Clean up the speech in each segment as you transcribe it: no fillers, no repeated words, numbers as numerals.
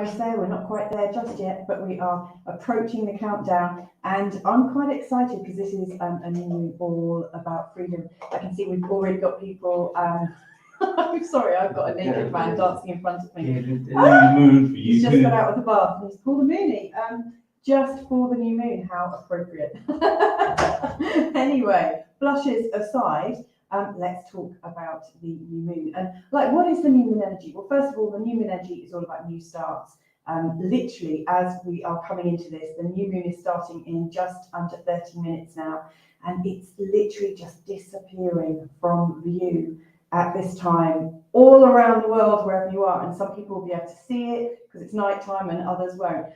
almost there. We're not quite there just yet, but we are approaching the countdown. And I'm quite excited because this is a new moon all about freedom. I can see we've already got people. I'm sorry, I've got a naked man dancing in front of me. He's just got out of the bath and he's pulled a moonie. Just for the new moon, how appropriate. Anyway, blushes aside, let's talk about the new moon. And what is the new moon energy? Well, first of all, the new moon energy is all about new starts. Literally, as we are coming into this, the new moon is starting in just under 30 minutes now, and it's literally just disappearing from view at this time all around the world, wherever you are. And some people will be able to see it because it's nighttime and others won't.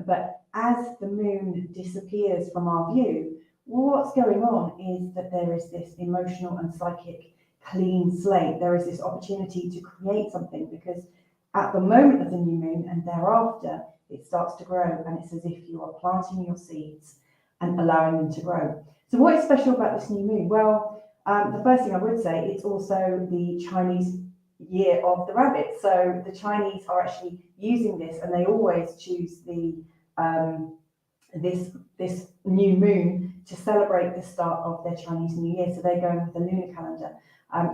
But as the moon disappears from our view, what's going on is that there is this emotional and psychic clean slate. There is this opportunity to create something, because at the moment of the new moon and thereafter, it starts to grow, and it's as if you are planting your seeds and allowing them to grow. So what is special about this new moon? Well, the first thing I would say, it's also the Chinese year of the rabbit. So the Chinese are actually using this, and they always choose the this new moon to celebrate the start of their Chinese New Year. So they're going with the lunar calendar.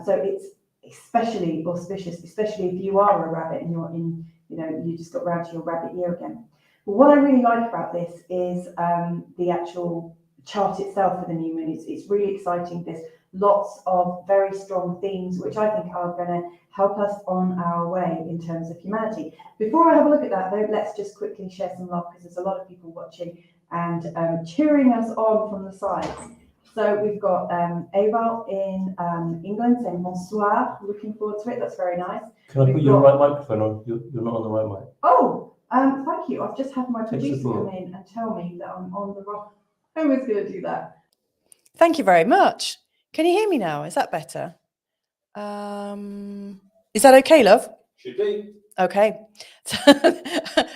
So it's especially auspicious, especially if you are a rabbit and you're in, you just got round to your rabbit year again. But what I really like about this is the actual chart itself for the new moon. It's really exciting. There's lots of very strong themes, which I think are going to help us on our way in terms of humanity. Before I have a look at that, though, let's just quickly share some love, because there's a lot of people watching and cheering us on from the sides. So we've got Ava in England saying bonsoir, looking forward to it. That's very nice. Can I put your right microphone on? You're not on the right mic. Oh, thank you. I've just had my producer come in and tell me that I'm on the wrong. I was going to do that. Thank you very much. Can you hear me now? Is that better? Is that okay, love? Should be. Okay.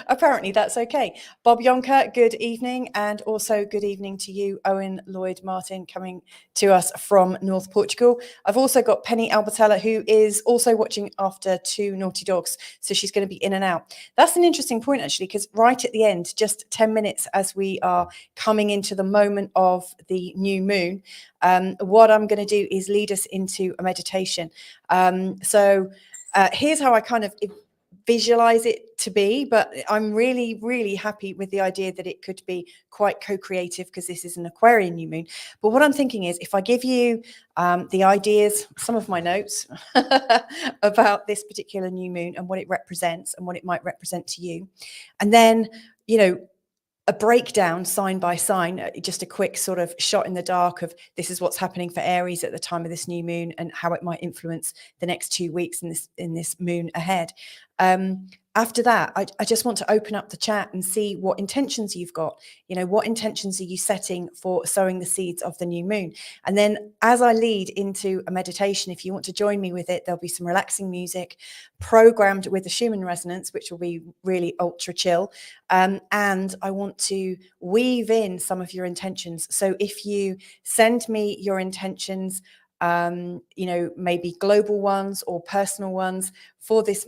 Apparently that's okay. Bob Yonker, good evening. And also good evening to you, Owen Lloyd Martin, coming to us from North Portugal. I've also got Penny Albertella, who is also watching after two naughty dogs. So she's going to be in and out. That's an interesting point, actually, because right at the end, just 10 minutes as we are coming into the moment of the new moon, what I'm going to do is lead us into a meditation. Here's how I kind of visualize it to be, but I'm really, really happy with the idea that it could be quite co-creative, because this is an Aquarian new moon. But what I'm thinking is, if I give you the ideas, some of my notes about this particular new moon and what it represents and what it might represent to you, and then, a breakdown sign by sign, just a quick sort of shot in the dark of this is what's happening for Aries at the time of this new moon and how it might influence the next 2 weeks in this moon ahead. After that, I just want to open up the chat and see what intentions you've got. What intentions are you setting for sowing the seeds of the new moon? And then as I lead into a meditation, if you want to join me with it, there'll be some relaxing music programmed with the Schumann resonance, which will be really ultra chill. And I want to weave in some of your intentions. So if you send me your intentions, maybe global ones or personal ones for this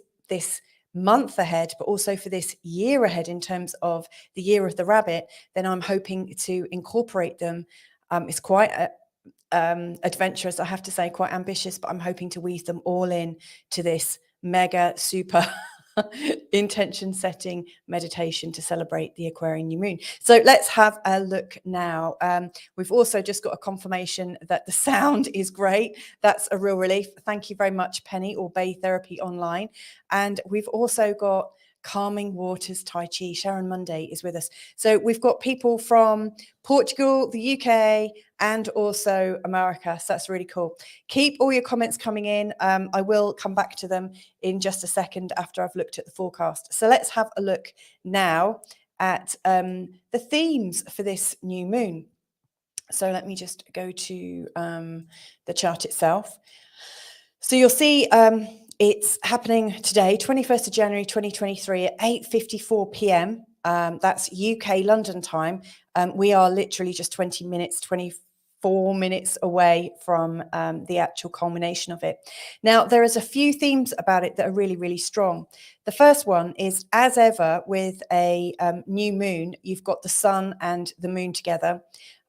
month ahead, but also for this year ahead in terms of the year of the rabbit, then I'm hoping to incorporate them. It's quite adventurous, I have to say, quite ambitious, but I'm hoping to weave them all in to this mega super intention setting meditation to celebrate the Aquarian new moon. So let's have a look now. We've also just got a confirmation that the sound is great. That's a real relief. Thank you very much, Penny, or Bay Therapy Online. And we've also got Calming Waters Tai Chi. Sharon Monday is with us. So we've got people from Portugal, the UK, and also America. So that's really cool. Keep all your comments coming in. I will come back to them in just a second after I've looked at the forecast. So let's have a look now at the themes for this new moon. So let me just go to the chart itself. So you'll see it's happening today, 21st of January, 2023 at 8:54 p.m. That's UK London time. We are literally just 20 minutes, 25 4 minutes away from the actual culmination of it. Now, there is a few themes about it that are really, really strong. The first one is, as ever, with a new moon, you've got the sun and the moon together.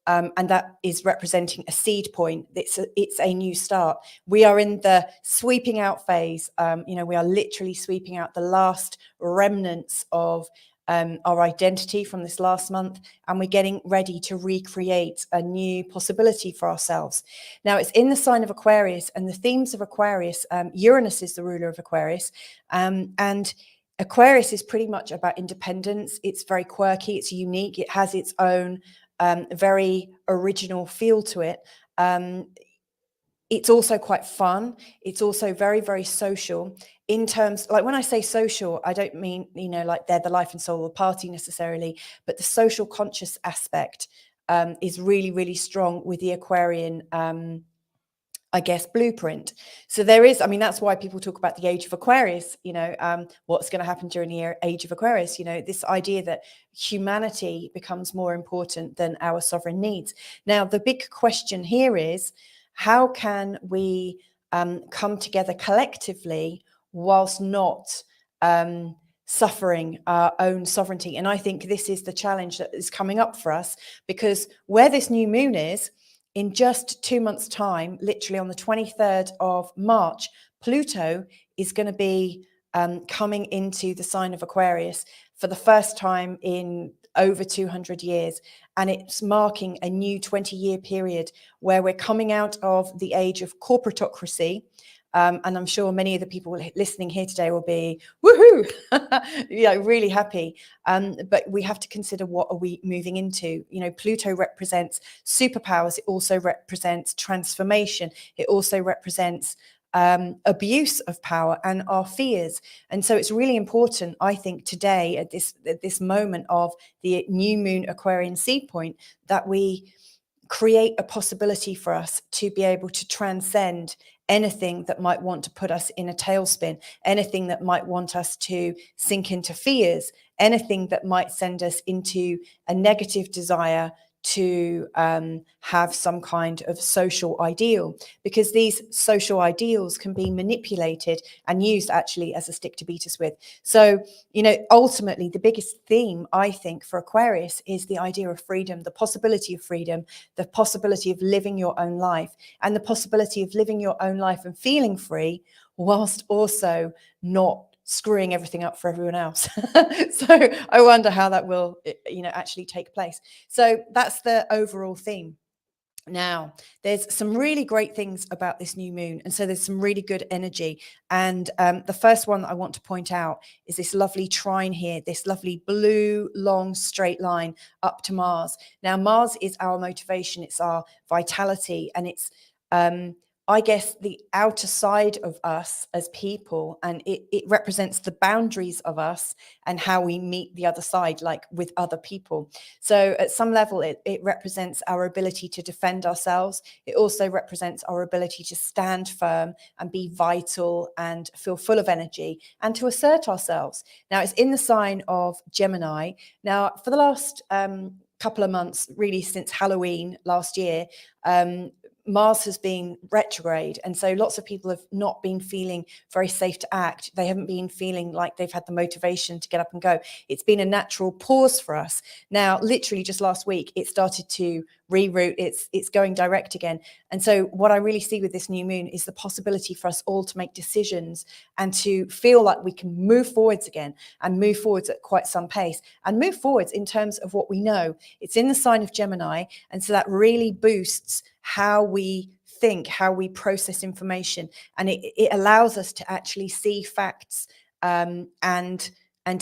And that is representing a seed point. It's a new start. We are in the sweeping out phase. We are literally sweeping out the last remnants of our identity from this last month, and we're getting ready to recreate a new possibility for ourselves. Now, it's in the sign of Aquarius, and the themes of Aquarius, Uranus is the ruler of Aquarius, and Aquarius is pretty much about independence. It's very quirky, it's unique, it has its own very original feel to it. It's also quite fun. It's also very, very social in terms, like when I say social, I don't mean, like they're the life and soul of the party necessarily, but the social conscious aspect is really, really strong with the Aquarian, I guess, blueprint. So there is, that's why people talk about the age of Aquarius, what's going to happen during the age of Aquarius, this idea that humanity becomes more important than our sovereign needs. Now, the big question here is, how can we come together collectively whilst not suffering our own sovereignty? And I think this is the challenge that is coming up for us, because where this new moon is, in just 2 months' time, literally on the 23rd of March, Pluto is going to be coming into the sign of Aquarius for the first time in over 200 years. And it's marking a new 20-year period where we're coming out of the age of corporatocracy. And I'm sure many of the people listening here today will be, woohoo, really happy. But we have to consider, what are we moving into? Pluto represents superpowers. It also represents transformation. It also represents abuse of power and our fears. And so it's really important, I think, today at this moment of the new moon Aquarian seed point, that we create a possibility for us to be able to transcend anything that might want to put us in a tailspin, anything that might want us to sink into fears, anything that might send us into a negative desire to have some kind of social ideal, because these social ideals can be manipulated and used actually as a stick to beat us with. So, ultimately, the biggest theme, I think, for Aquarius is the idea of freedom, the possibility of freedom, the possibility of living your own life, and the possibility of living your own life and feeling free whilst also not screwing everything up for everyone else. So I wonder how that will, actually take place. So that's the overall theme. Now, there's some really great things about this new moon. And so there's some really good energy. And the first one that I want to point out is this lovely trine here, this lovely blue, long, straight line up to Mars. Now, Mars is our motivation. It's our vitality. And it's, I guess, the outer side of us as people, and it represents the boundaries of us and how we meet the other side, like with other people. So at some level, it represents our ability to defend ourselves. It also represents our ability to stand firm and be vital and feel full of energy and to assert ourselves. Now, it's in the sign of Gemini. Now, for the last couple of months, really since Halloween last year, Mars has been retrograde, and so lots of people have not been feeling very safe to act. They haven't been feeling like they've had the motivation to get up and go. It's been a natural pause for us. Now, literally just last week, it started to reroute. It's going direct again. And so what I really see with this new moon is the possibility for us all to make decisions and to feel like we can move forwards again, and move forwards at quite some pace, and move forwards in terms of what we know. It's in the sign of Gemini, and so that really boosts how we think, how we process information, and it allows us to actually see facts and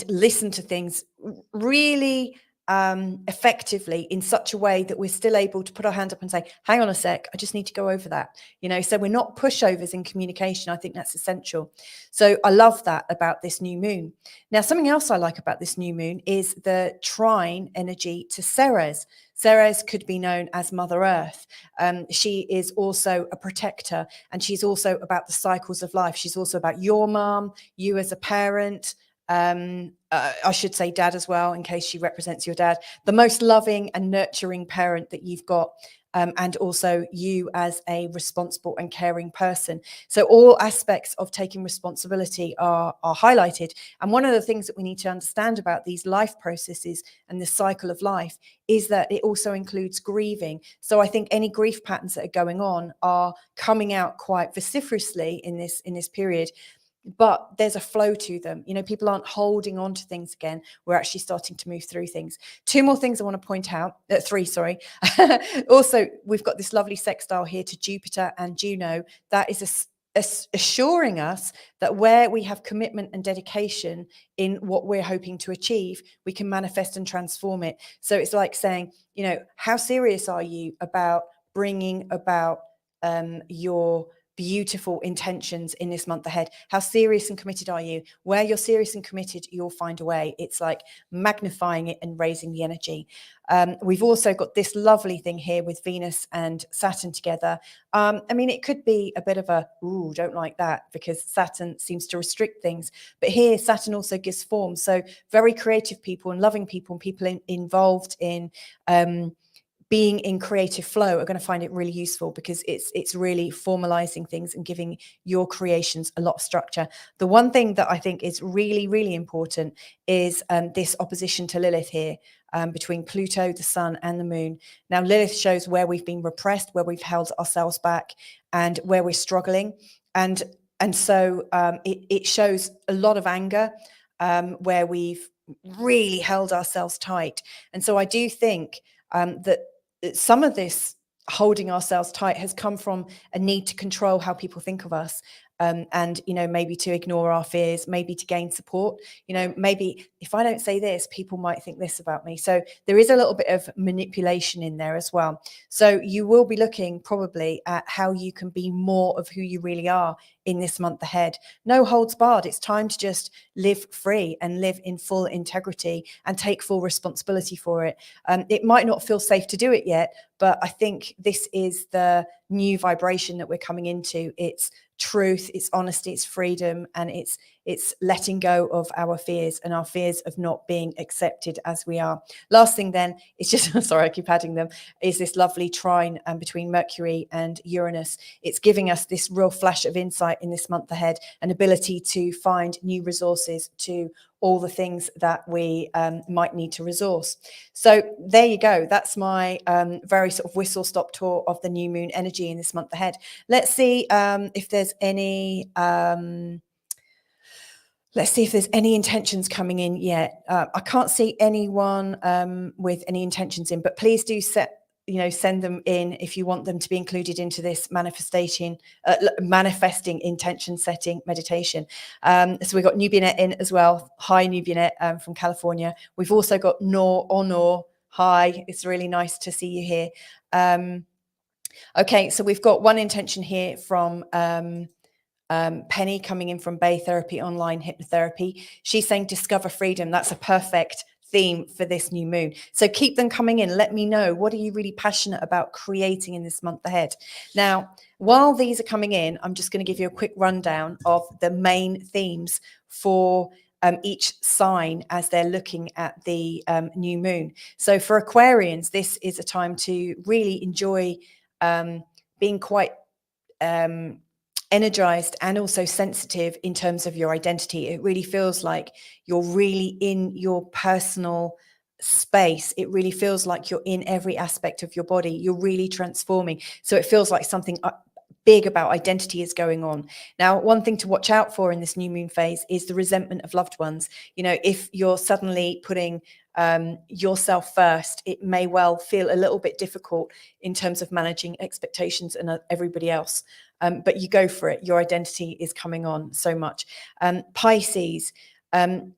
listen to things really effectively in such a way that we're still able to put our hand up and say, hang on a sec, I just need to go over that. So we're not pushovers in communication. I think that's essential. So I love that about this new moon. Now, something else I like about this new moon is the trine energy to Ceres. Ceres could be known as Mother Earth. She is also a protector, and she's also about the cycles of life. She's also about your mom, you as a parent, I should say dad as well, in case she represents your dad, the most loving and nurturing parent that you've got and also you as a responsible and caring person. So all aspects of taking responsibility are highlighted. And one of the things that we need to understand about these life processes and the cycle of life is that it also includes grieving. So I think any grief patterns that are going on are coming out quite vociferously in this period. But there's a flow to them. You know, people aren't holding on to things again. We're actually starting to move through things. Two more things I want to point out. Three, sorry. Also, we've got this lovely sextile here to Jupiter and Juno. That is assuring us that where we have commitment and dedication in what we're hoping to achieve, we can manifest and transform it. So it's like saying, you know, how serious are you about bringing about your beautiful intentions in this month ahead? How serious and committed are you? Where you're serious and committed, you'll find a way. It's like magnifying it and raising the energy. We've also got this lovely thing here with Venus and Saturn together. I mean, it could be a bit of a, ooh, don't like that, because Saturn seems to restrict things. But here, Saturn also gives form. So very creative people and loving people and people involved in being in creative flow are going to find it really useful, because it's really formalizing things and giving your creations a lot of structure. The one thing that I think is really, really important is this opposition to Lilith here, between Pluto, the Sun, and the Moon. Now, Lilith shows where we've been repressed, where we've held ourselves back, and where we're struggling. And so it shows a lot of anger, where we've really held ourselves tight. And so I do think that some of this holding ourselves tight has come from a need to control how people think of us. And, you know, maybe to ignore our fears, maybe to gain support. You know, maybe if I don't say this, people might think this about me. So there is a little bit of manipulation in there as well. So you will be looking probably at how you can be more of who you really are in this month ahead. No holds barred. It's time to just live free and live in full integrity and take full responsibility for it. It might not feel safe to do it yet, but I think this is the new vibration that we're coming into. It's truth, it's honesty, it's freedom, and it's letting go of our fears and our fears of not being accepted as we are. Last thing then is just, sorry, I keep adding them, is this lovely trine between Mercury and Uranus. It's giving us this real flash of insight in this month ahead, an ability to find new resources to all the things that we might need to resource. So there you go. That's my very sort of whistle stop tour of the new moon energy in this month ahead. Let's see if there's any intentions coming in yet. I can't see anyone with any intentions in, but please do send them in if you want them to be included into this manifesting intention setting meditation. So we've got Nubianet in as well. Hi, Nubianet from California. We've also got Nor. Hi, it's really nice to see you here. Okay, so we've got one intention here from Penny coming in from Bay Therapy Online Hypnotherapy. She's saying discover freedom. That's a perfect theme for this new moon. So keep them coming in. Let me know, what are you really passionate about creating in this month ahead? Now, while these are coming in, I'm just going to give you a quick rundown of the main themes for each sign as they're looking at the new moon. So for Aquarians, this is a time to really enjoy being quite energized and also sensitive in terms of your identity. It really feels like you're really in your personal space. It really feels like you're in every aspect of your body. You're really transforming. So it feels like something big about identity is going on. Now, one thing to watch out for in this new moon phase is the resentment of loved ones. You know, if you're suddenly putting yourself first, it may well feel a little bit difficult in terms of managing expectations and everybody else. But you go for it. Your identity is coming on so much. Pisces,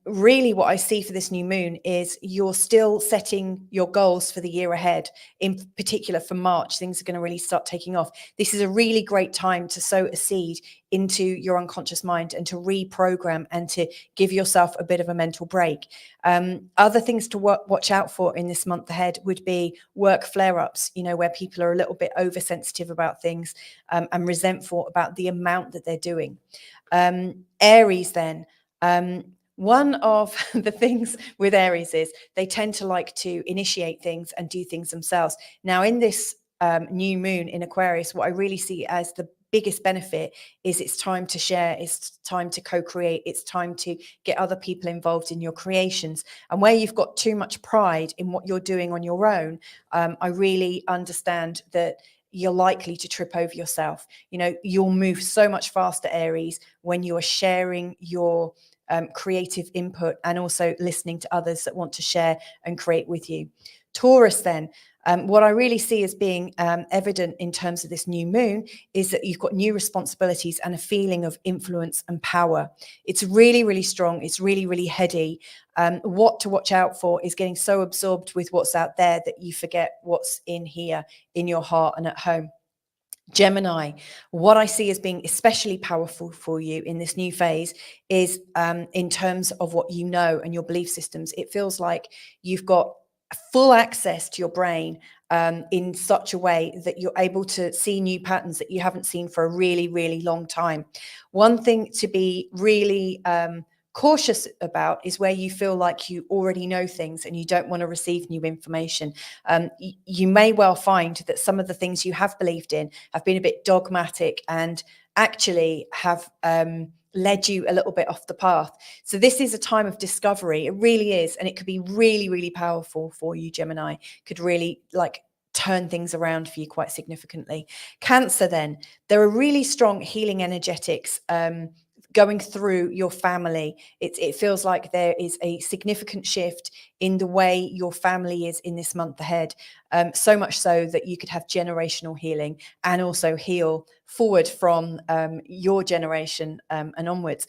really what I see for this new moon is you're still setting your goals for the year ahead. In particular for March, things are going to really start taking off. This is a really great time to sow a seed into your unconscious mind and to reprogram and to give yourself a bit of a mental break. Other things to watch out for in this month ahead would be work flare-ups, you know, where people are a little bit oversensitive about things and resentful about the amount that they're doing. Aries then, one of the things with Aries is they tend to like to initiate things and do things themselves. Now, in this new moon in Aquarius, what I really see as the biggest benefit is it's time to share, it's time to co-create, it's time to get other people involved in your creations. And where you've got too much pride in what you're doing on your own, I really understand that you're likely to trip over yourself. You know, you'll move so much faster, Aries, when you are sharing your creative input and also listening to others that want to share and create with you. Taurus then, what I really see as being evident in terms of this new moon is that you've got new responsibilities and a feeling of influence and power. It's really, really strong. It's really, really heady. What to watch out for is getting so absorbed with what's out there that you forget what's in here, in your heart and at home. Gemini, what I see as being especially powerful for you in this new phase is in terms of what you know and your belief systems. It feels like you've got full access to your brain in such a way that you're able to see new patterns that you haven't seen for a really, really long time. One thing to be really cautious about is where you feel like you already know things and you don't want to receive new information. You may well find that some of the things you have believed in have been a bit dogmatic and actually have led you a little bit off the path. So this is a time of discovery. It really is. And it could be really, really powerful for you, Gemini. Could really like turn things around for you quite significantly. Cancer then, there are really strong healing energetics going through your family. It feels like there is a significant shift in the way your family is in this month ahead. So much so that you could have generational healing and also heal forward from your generation and onwards.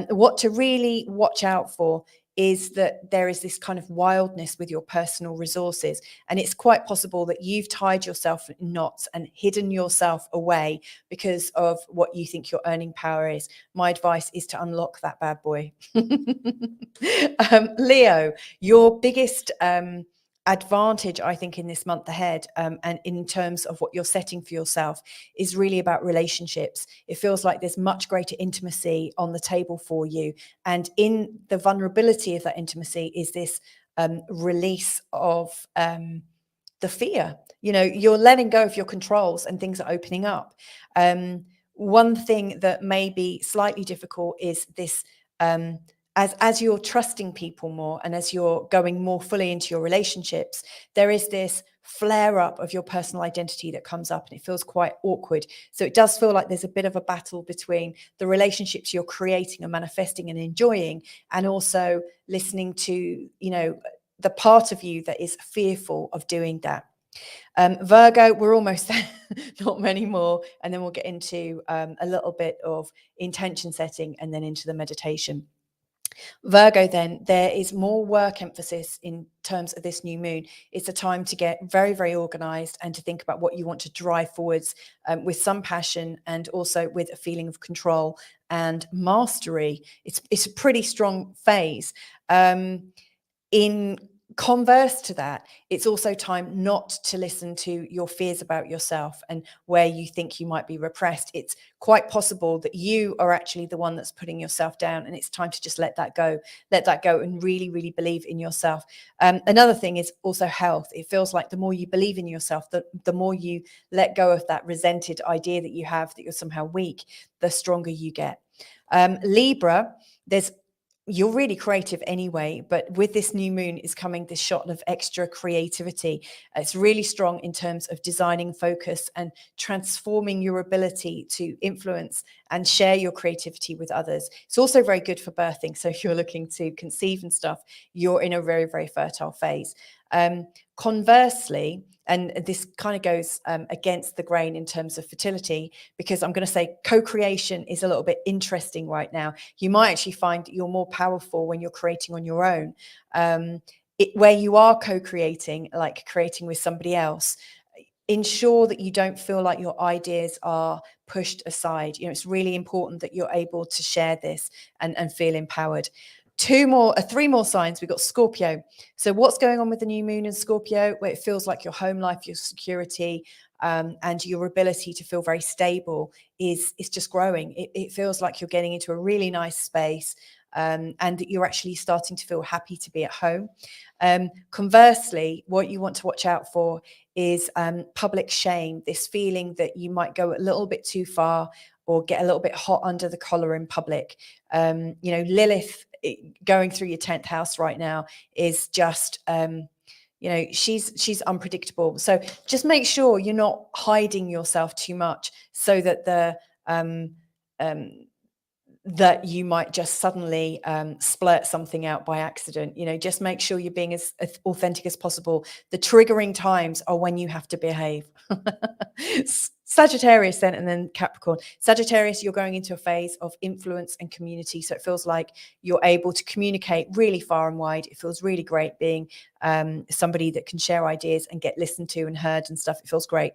What to really watch out for is that there is this kind of wildness with your personal resources. And it's quite possible that you've tied yourself in knots and hidden yourself away because of what you think your earning power is. My advice is to unlock that bad boy. Leo, your biggest advantage, I think, in this month ahead, and in terms of what you're setting for yourself, is really about relationships. It feels like there's much greater intimacy on the table for you. And in the vulnerability of that intimacy is this release of the fear. You know, you're letting go of your controls and things are opening up. One thing that may be slightly difficult is this as you're trusting people more and as you're going more fully into your relationships, there is this flare up of your personal identity that comes up and it feels quite awkward. So it does feel like there's a bit of a battle between the relationships you're creating and manifesting and enjoying, and also listening to, you know, the part of you that is fearful of doing that. Virgo, we're almost there, not many more. And then we'll get into a little bit of intention setting and then into the meditation. Virgo, then, there is more work emphasis in terms of this new moon. It's a time to get very, very organized and to think about what you want to drive forwards with some passion and also with a feeling of control and mastery. It's a pretty strong phase. In converse to that, it's also time not to listen to your fears about yourself and where you think you might be repressed. It's quite possible that you are actually the one that's putting yourself down, and it's time to just let that go and really, really believe in yourself. Another thing is also health. It feels like the more you believe in yourself, the more you let go of that resented idea that you have that you're somehow weak, the stronger you get. Libra, you're really creative anyway, but with this new moon is coming this shot of extra creativity. It's really strong in terms of designing focus and transforming your ability to influence and share your creativity with others. It's also very good for birthing. So if you're looking to conceive and stuff, you're in a very, very fertile phase. Conversely, and this kind of goes against the grain in terms of fertility, because I'm going to say co-creation is a little bit interesting right now. You might actually find that you're more powerful when you're creating on your own. Where you are co-creating, like creating with somebody else, ensure that you don't feel like your ideas are pushed aside. You know, it's really important that you're able to share this and feel empowered. Three more signs. We've got Scorpio. So what's going on with the new moon in Scorpio, where it feels like your home life, your security, and your ability to feel very stable is just growing. It feels like you're getting into a really nice space. and that you're actually starting to feel happy to be at home. Conversely, what you want to watch out for is public shame, this feeling that you might go a little bit too far or get a little bit hot under the collar in public. Lilith going through your 10th house right now is just, she's unpredictable. So just make sure you're not hiding yourself too much so that that you might just suddenly splurt something out by accident. Just make sure you're being as authentic as possible. The triggering times are when you have to behave. Sagittarius then, and then Capricorn. Sagittarius, you're going into a phase of influence and community. So it feels like you're able to communicate really far and wide. It feels really great being somebody that can share ideas and get listened to and heard and stuff. It feels great.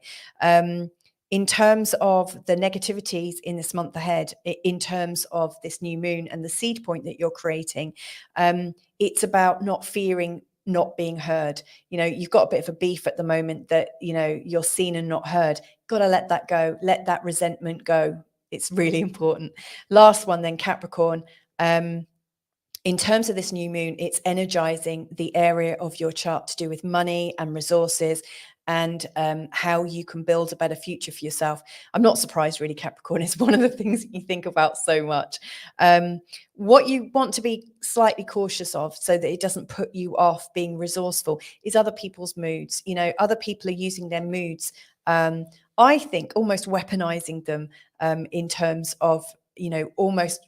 In terms of the negativities in this month ahead, in terms of this new moon and the seed point that you're creating, it's about not fearing not being heard. You've got a bit of a beef at the moment that, you're seen and not heard. Got to let that go. Let that resentment go. It's really important. Last one then, Capricorn. In terms of this new moon, it's energizing the area of your chart to do with money and resources and how you can build a better future for yourself. I'm not surprised, really, Capricorn. It's one of the things that you think about so much. What you want to be slightly cautious of so that it doesn't put you off being resourceful is other people's moods. Other people are using their moods, I think, almost weaponizing them in terms of, almost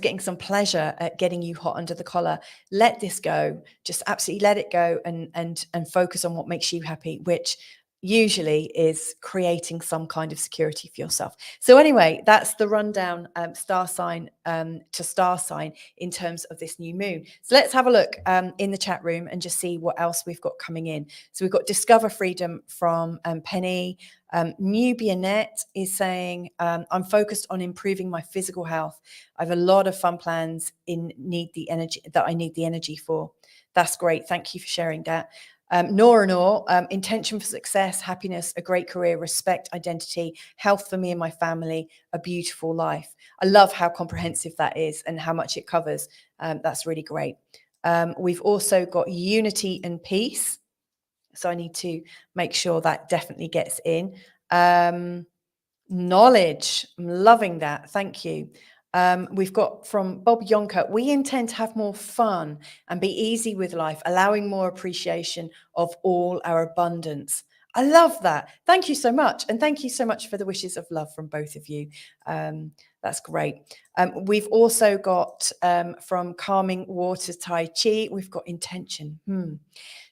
getting some pleasure at getting you hot under the collar. Let this go. Just absolutely let it go and focus on what makes you happy, which usually is creating some kind of security for yourself. So anyway, that's the rundown, star sign to star sign in terms of this new moon. So let's have a look in the chat room and just see what else we've got coming in. So we've got Discover Freedom from Penny. Nubianet is saying, I'm focused on improving my physical health. I have a lot of fun plans I need the energy for. That's great. Thank you for sharing that. Nora, intention for success, happiness, a great career, respect, identity, health for me and my family, a beautiful life. I love how comprehensive that is and how much it covers. That's really great. We've also got unity and peace. So I need to make sure that definitely gets in. Knowledge, I'm loving that. Thank you. We've got from Bob Yonker, we intend to have more fun and be easy with life, allowing more appreciation of all our abundance. I love that. Thank you so much. And thank you so much for the wishes of love from both of you. That's great. We've also got from Calming Waters Tai Chi, we've got intention.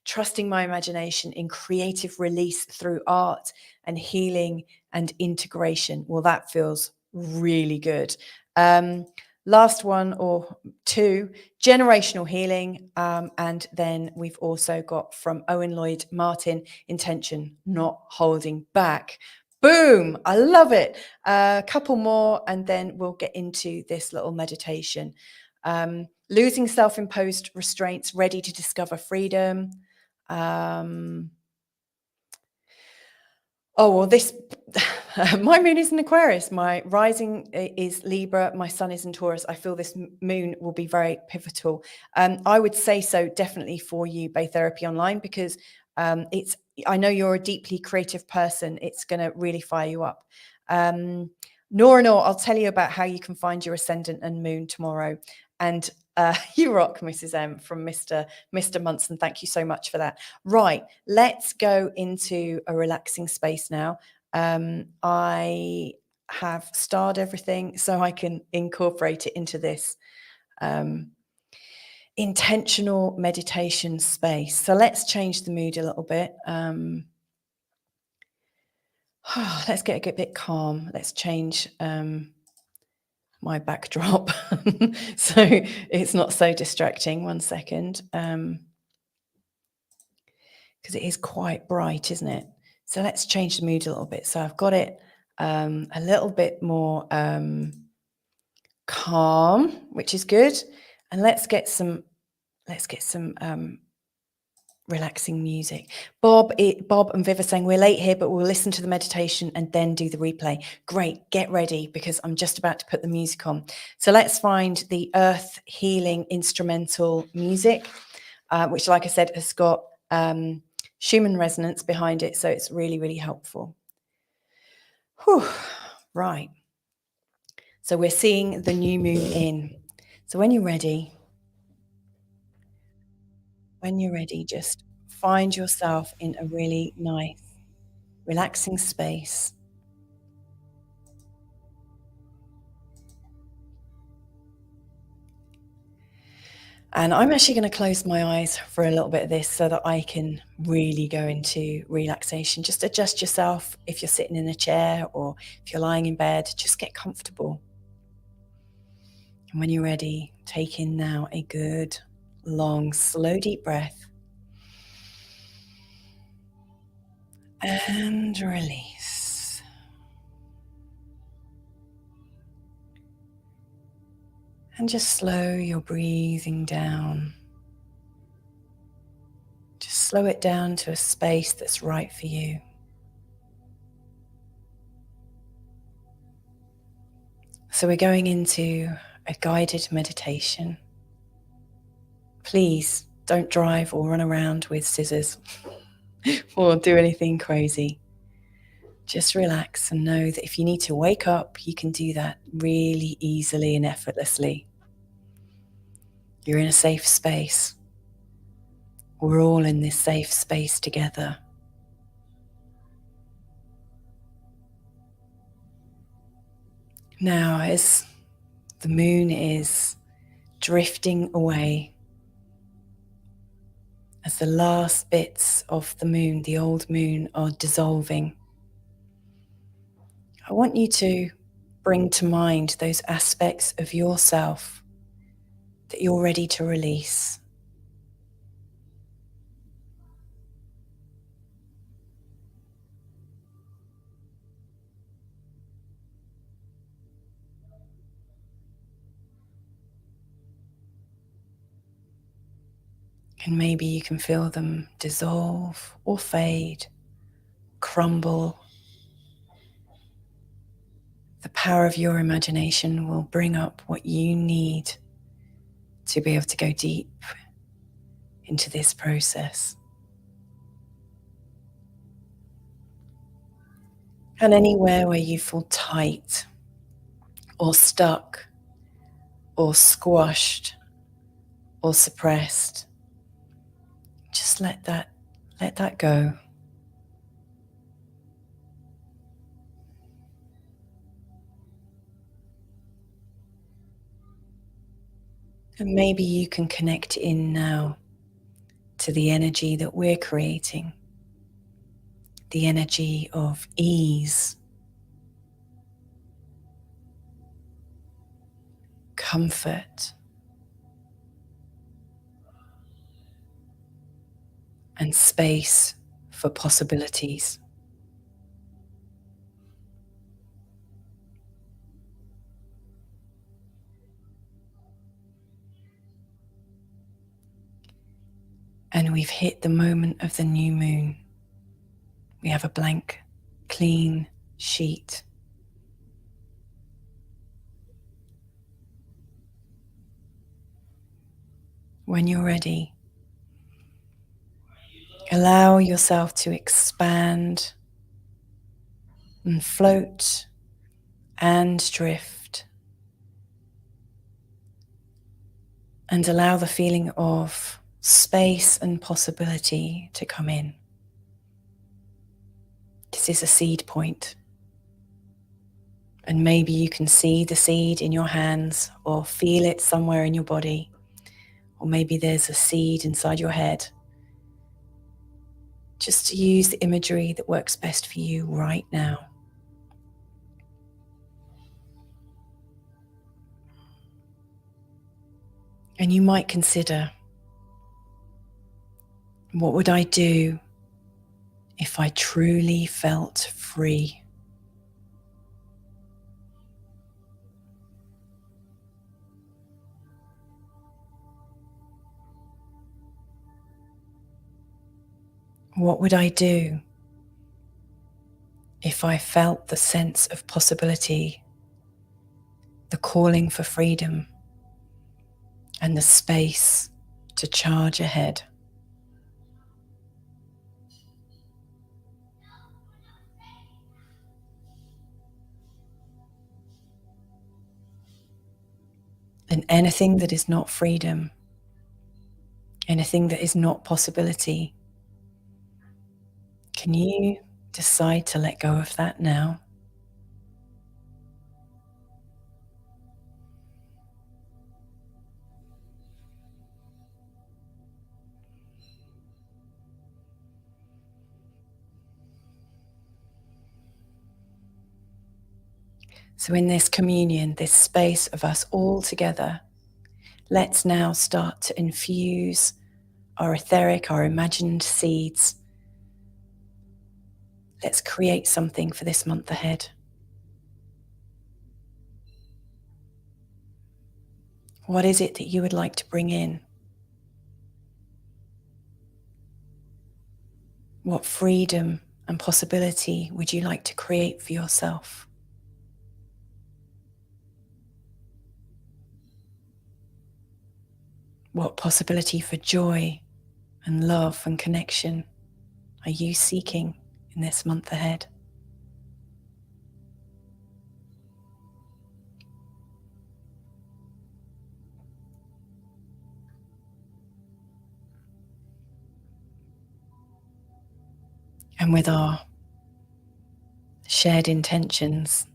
Trusting my imagination in creative release through art and healing and integration. Well, that feels really good. Last one or two, generational healing. And then we've also got from Owen Lloyd Martin, intention, not holding back. Boom. I love it. A couple more, and then we'll get into this little meditation. Losing self-imposed restraints, ready to discover freedom. This my moon is in Aquarius, my rising is Libra, my sun is in Taurus. I feel this moon will be very pivotal. I would say so definitely for you, Bay Therapy Online, because I know you're a deeply creative person. It's going to really fire you up. Nora, I'll tell you about how you can find your ascendant and moon tomorrow. And you rock, Mrs. M from Mr. Munson. Thank you so much for that. Right, let's go into a relaxing space now. I have starred everything so I can incorporate it into this intentional meditation space. So let's change the mood a little bit. Let's get a bit calm. Let's change my backdrop so it's not so distracting. 1 second, because it is quite bright, isn't it? So let's change the mood a little bit. So I've got it a little bit more calm, which is good. And let's get some relaxing music. Bob and Viv are saying we're late here, but we'll listen to the meditation and then do the replay. Great, get ready because I'm just about to put the music on. So let's find the earth healing instrumental music, which, like I said, has got Schumann resonance behind it. So it's really, really helpful. Whew. Right. So we're seeing the new moon in. So when you're ready, just find yourself in a really nice, relaxing space. And I'm actually going to close my eyes for a little bit of this so that I can really go into relaxation. Just adjust yourself if you're sitting in a chair or if you're lying in bed, just get comfortable. And when you're ready, take in now a good, long, slow, deep breath. And release. And just slow your breathing down. Just slow it down to a space that's right for you. So we're going into a guided meditation. Please don't drive or run around with scissors or do anything crazy. Just relax and know that if you need to wake up, you can do that really easily and effortlessly. You're in a safe space. We're all in this safe space together. Now, as the moon is drifting away, as the last bits of the moon, the old moon, are dissolving, I want you to bring to mind those aspects of yourself that you're ready to release. And maybe you can feel them dissolve or fade, crumble. The power of your imagination will bring up what you need to be able to go deep into this process. And anywhere where you feel tight or stuck or squashed or suppressed, just let that go. And maybe you can connect in now to the energy that we're creating, the energy of ease, comfort, and space for possibilities. And we've hit the moment of the new moon. We have a blank, clean sheet. When you're ready, allow yourself to expand and float and drift. And allow the feeling of space and possibility to come in. This is a seed point. And maybe you can see the seed in your hands or feel it somewhere in your body. Or maybe there's a seed inside your head. Just to use the imagery that works best for you right now. And you might consider, what would I do if I truly felt free? What would I do if I felt the sense of possibility, the calling for freedom, and the space to charge ahead? And anything that is not freedom, anything that is not possibility, can you decide to let go of that now? So in this communion, this space of us all together, let's now start to infuse our etheric, our imagined seeds. Let's create something for this month ahead. What is it that you would like to bring in? What freedom and possibility would you like to create for yourself? What possibility for joy and love and connection are you seeking in this month ahead? And with our shared intentions,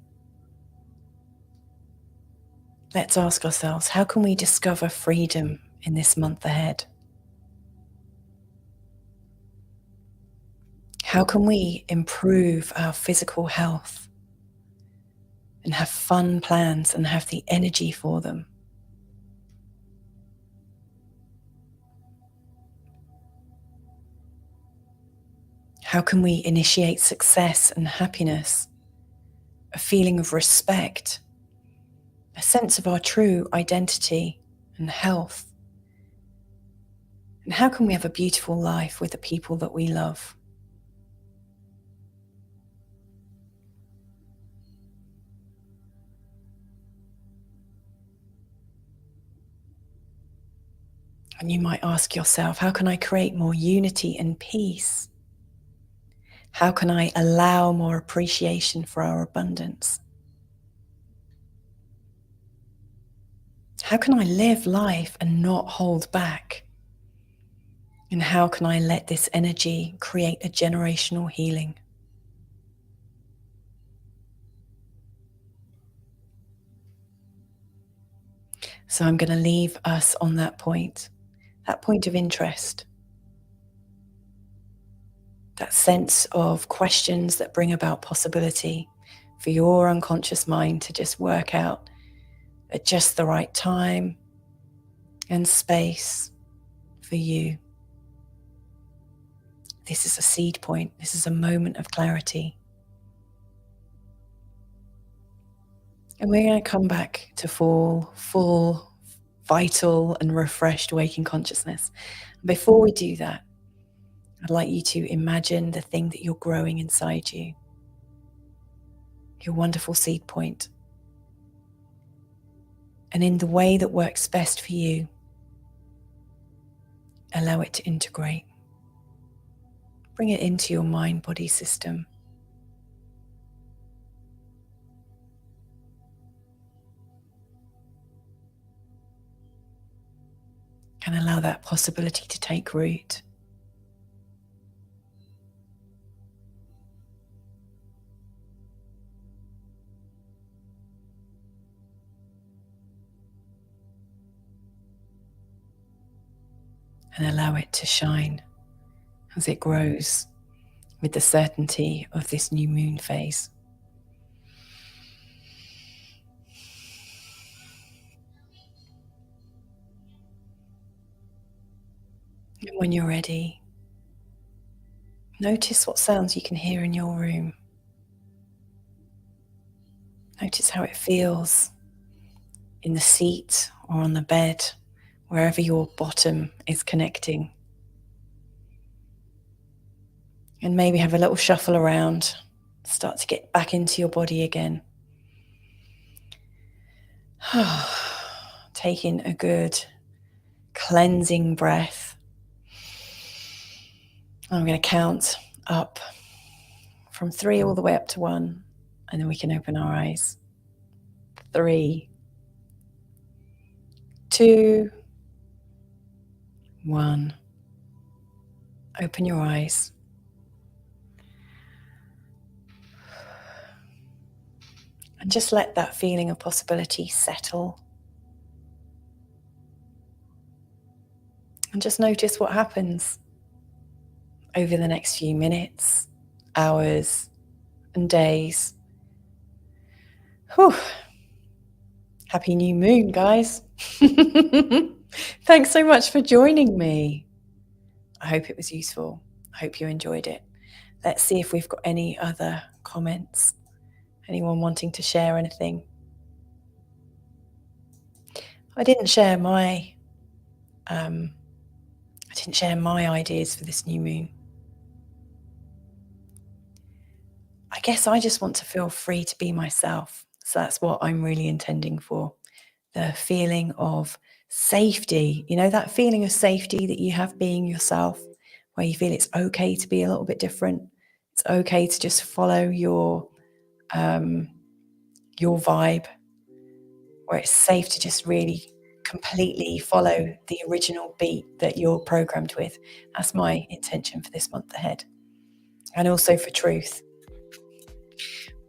let's ask ourselves, how can we discover freedom in this month ahead? How can we improve our physical health and have fun plans and have the energy for them? How can we initiate success and happiness, a feeling of respect, a sense of our true identity and health? And how can we have a beautiful life with the people that we love? And you might ask yourself, how can I create more unity and peace? How can I allow more appreciation for our abundance? How can I live life and not hold back? And how can I let this energy create a generational healing? So I'm going to leave us on that point of interest, that sense of questions that bring about possibility for your unconscious mind to just work out at just the right time and space for you. This is a seed point. This is a moment of clarity. And we're going to come back to full, vital and refreshed waking consciousness. And before we do that, I'd like you to imagine the thing that you're growing inside you, your wonderful seed point. And in the way that works best for you, allow it to integrate. Bring it into your mind-body system. And allow that possibility to take root. And allow it to shine as it grows with the certainty of this new moon phase. And when you're ready, notice what sounds you can hear in your room. Notice how it feels in the seat or on the bed, wherever your bottom is connecting. And maybe have a little shuffle around. Start to get back into your body again. Taking a good cleansing breath. I'm going to count up from 3 all the way up to 1, and then we can open our eyes. 3, 2, 1. Open your eyes. And just let that feeling of possibility settle. And just notice what happens over the next few minutes, hours, and days. Whew. Happy new moon, guys. Thanks so much for joining me. I hope it was useful. I hope you enjoyed it. Let's see if we've got any other comments. Anyone wanting to share anything? I didn't share my ideas for this new moon. I guess I just want to feel free to be myself. So that's what I'm really intending for. The feeling of safety, you know, that feeling of safety that you have being yourself, where you feel it's okay to be a little bit different. It's okay to just follow your vibe, where it's safe to just really completely follow the original beat that you're programmed with. That's my intention for this month ahead. And also for truth.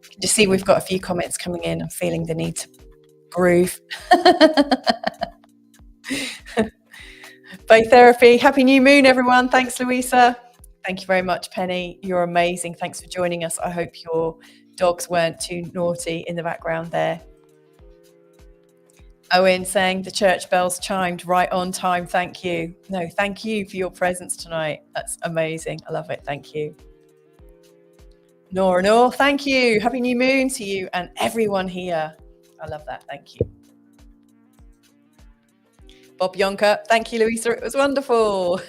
You can just see we've got a few comments coming in. I'm feeling the need to groove. Bay therapy. Happy new moon, everyone. Thanks, Louisa. Thank you very much, Penny. You're amazing. Thanks for joining us. I hope your dogs weren't too naughty in the background there. Owen saying the church bells chimed right on time. Thank you. No, thank you for your presence tonight. That's amazing. I love it. Thank you. Nora, thank you. Happy new moon to you and everyone here. I love that. Thank you. Bob Yonker, thank you, Louisa. It was wonderful.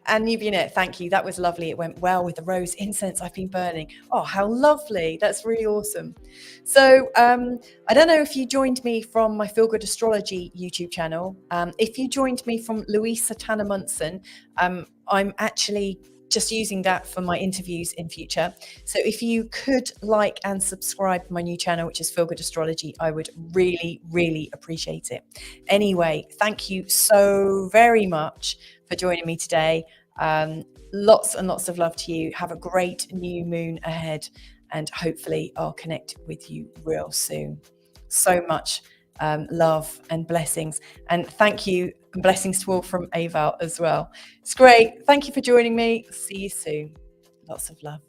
And Nubianette, thank you. That was lovely. It went well with the rose incense I've been burning. Oh, how lovely. That's really awesome. So I don't know if you joined me from my Feel Good Astrology YouTube channel. If you joined me from Louisa Tanner Munson, I'm actually just using that for my interviews in future. So if you could like and subscribe to my new channel, which is Feel Good Astrology, I would really, really appreciate it. Anyway, thank you so very much for joining me today. Lots and lots of love to you. Have a great new moon ahead, and hopefully I'll connect with you real soon. So much love and blessings, and thank you and blessings to all from Aval as well. It's great. Thank you for joining me. See you soon. Lots of love.